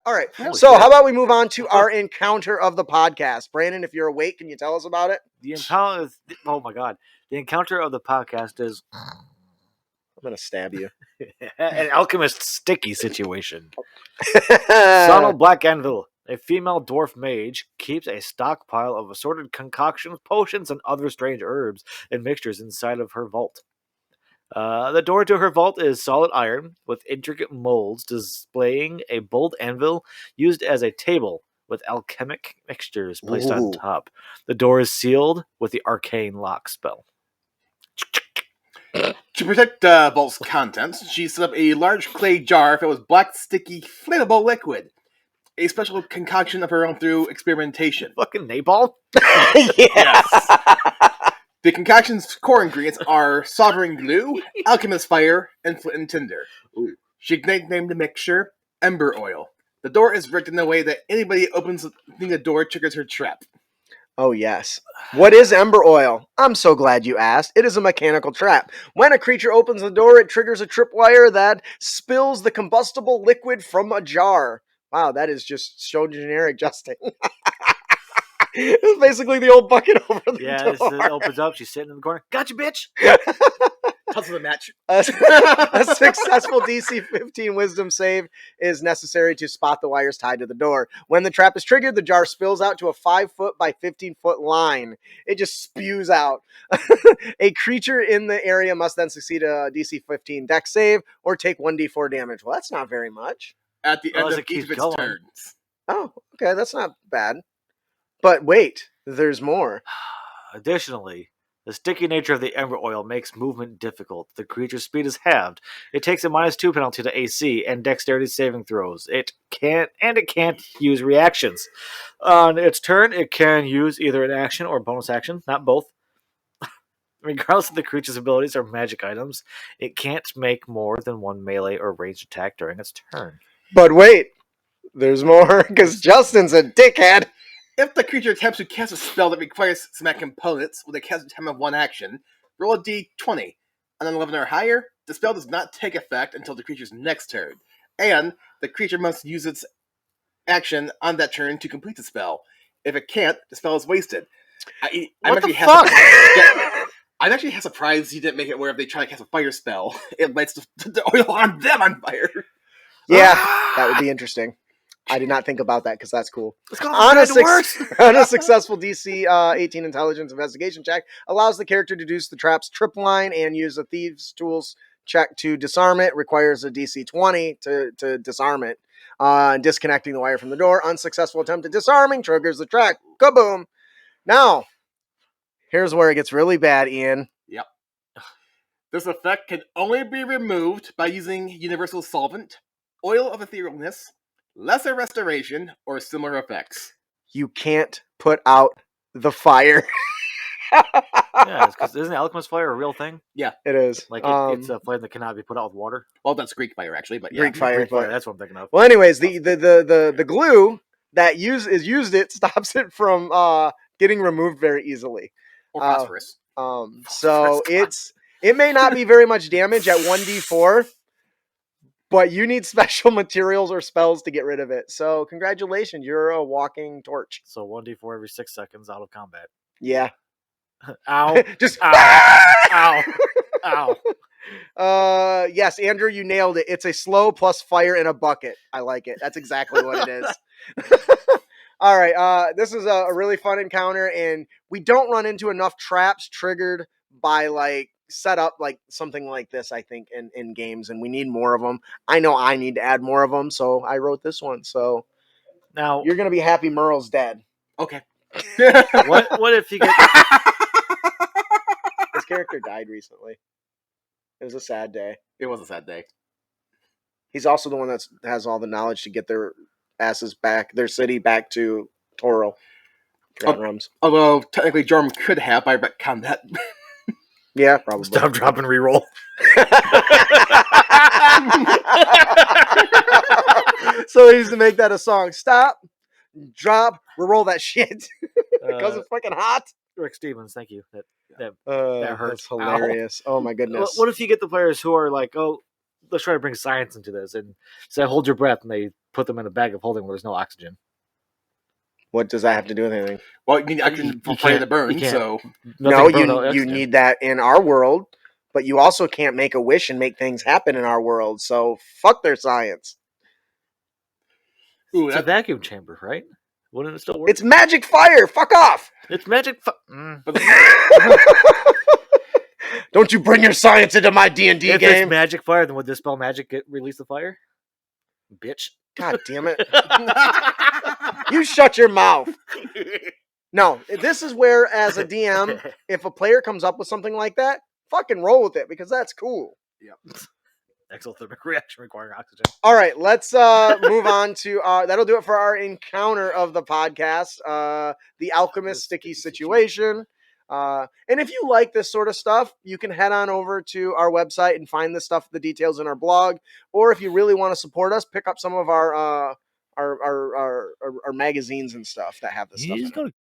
All right. Holy So shit. how about we move on to our encounter of the podcast? Brandon, if you're awake, can you tell us about it? The encounter is, oh my god. The encounter of the podcast is I'm going to stab you. an alchemist sticky situation. Subtle Black Anvil, a female dwarf mage, keeps a stockpile of assorted concoctions, potions, and other strange herbs and mixtures inside of her vault. The door to her vault is solid iron with intricate molds displaying a bold anvil used as a table with alchemic mixtures placed on top. The door is sealed with the arcane lock spell. To protect vault's contents, she set up a large clay jar filled with black, sticky, flammable liquid. A special concoction of her own through experimentation. Fucking napalm? Yes. The concoction's core ingredients are soldering glue, alchemist fire, and flint and tinder. She named the mixture Ember Oil. The door is rigged in a way that anybody opening the door triggers her trap. Oh, yes. What is Ember Oil? I'm so glad you asked. It is a mechanical trap. When a creature opens the door, it triggers a tripwire that spills the combustible liquid from a jar. Wow, that is just so generic, Justin. It's basically the old bucket over the door. It opens up. She's sitting in the corner. Gotcha, bitch! Tussle the match. A successful DC 15 Wisdom save is necessary to spot the wires tied to the door. When the trap is triggered, the jar spills out to a 5-foot by 15-foot line. It just spews out. A creature in the area must then succeed a DC 15 Dex save or take 1d4 damage. Well, that's not very much. At the end Unless of it keeps each of its going. turns. Oh, okay, that's not bad. But wait, there's more. Additionally, the sticky nature of the ember oil makes movement difficult. The creature's speed is halved. It takes a -2 penalty to AC and dexterity saving throws. It can't use reactions. On its turn, it can use either an action or bonus action, not both. Regardless of the creature's abilities or magic items, it can't make more than one melee or ranged attack during its turn. But wait, there's more, because Justin's a dickhead. If the creature attempts to cast a spell that requires smack components with a cast time of 1 action, roll a d20. On an 11 or higher, the spell does not take effect until the creature's next turn, and the creature must use its action on that turn to complete the spell. If it can't, the spell is wasted. I'm actually surprised he didn't make it where if they try to cast a fire spell, it lights the oil on them on fire. Yeah, that would be interesting. I did not think about that because that's cool. On a successful DC 18 intelligence investigation check, allows the character to deduce the trap's trip line and use a thieves' tools check to disarm it. Requires a DC 20 to disarm it. Disconnecting the wire from the door. Unsuccessful attempt at disarming triggers the trap. Kaboom! Now, here's where it gets really bad, Ian. Yep. This effect can only be removed by using Universal Solvent, Oil of Etherealness, Lesser Restoration, or similar effects. You can't put out the fire. Yeah, because isn't Alchemist fire a real thing? Yeah, it is. Like it's a flame that cannot be put out with water. Well, that's Greek fire actually, but yeah. Greek fire. That's what I'm thinking of. Well, anyways, the glue that is used it stops it from getting removed very easily. Or phosphorus. So it may not be very much damage at 1d4. But you need special materials or spells to get rid of it. So congratulations, you're a walking torch. So 1d4 every 6 seconds out of combat. Yeah. Ow. Just ow. Ow. Ow. Yes, Andrew, you nailed it. It's a slow plus fire in a bucket. I like it. That's exactly what it is. All right. This is a really fun encounter, and we don't run into enough traps triggered by set up like something like this, I think, in games, and we need more of them. I know I need to add more of them, so I wrote this one. So now you're gonna be happy Merle's dead. Okay. What if you get His character died recently. It was a sad day. It was a sad day. He's also the one that has all the knowledge to get their asses back, their city back to Toro. Although technically Jorm could have, I retcon that. Yeah, probably. Stop, drop, and reroll. So he used to make that a song. Stop, drop, reroll that shit. Because it's fucking hot. Rick Stevens, thank you. That That hurts. That's hilarious. Ow. Oh my goodness. What if you get the players who are like, oh, let's try to bring science into this, and say hold your breath, and they put them in a bag of holding where there's no oxygen. What does that have to do with anything? Well, you need oxygen for fire to burn, so No, you need that in our world, but you also can't make a wish and make things happen in our world. So fuck their science. Ooh, It's a vacuum chamber, right? Wouldn't it still work? It's magic fire. Fuck off. It's magic. Don't you bring your science into my D&D If game? it's magic fire, then would Dispel Magic release the fire? Bitch. God damn it. You shut your mouth. No, this is where, as a DM, if a player comes up with something like that, fucking roll with it, because that's cool. Yep. Exothermic reaction requiring oxygen. All right, let's move on to that'll do it for our encounter of the podcast, the Alchemist sticky situation. And if you like this sort of stuff, you can head on over to our website and find the stuff, the details in our blog. Or if you really want to support us, pick up some of our magazines and stuff that have this stuff in it.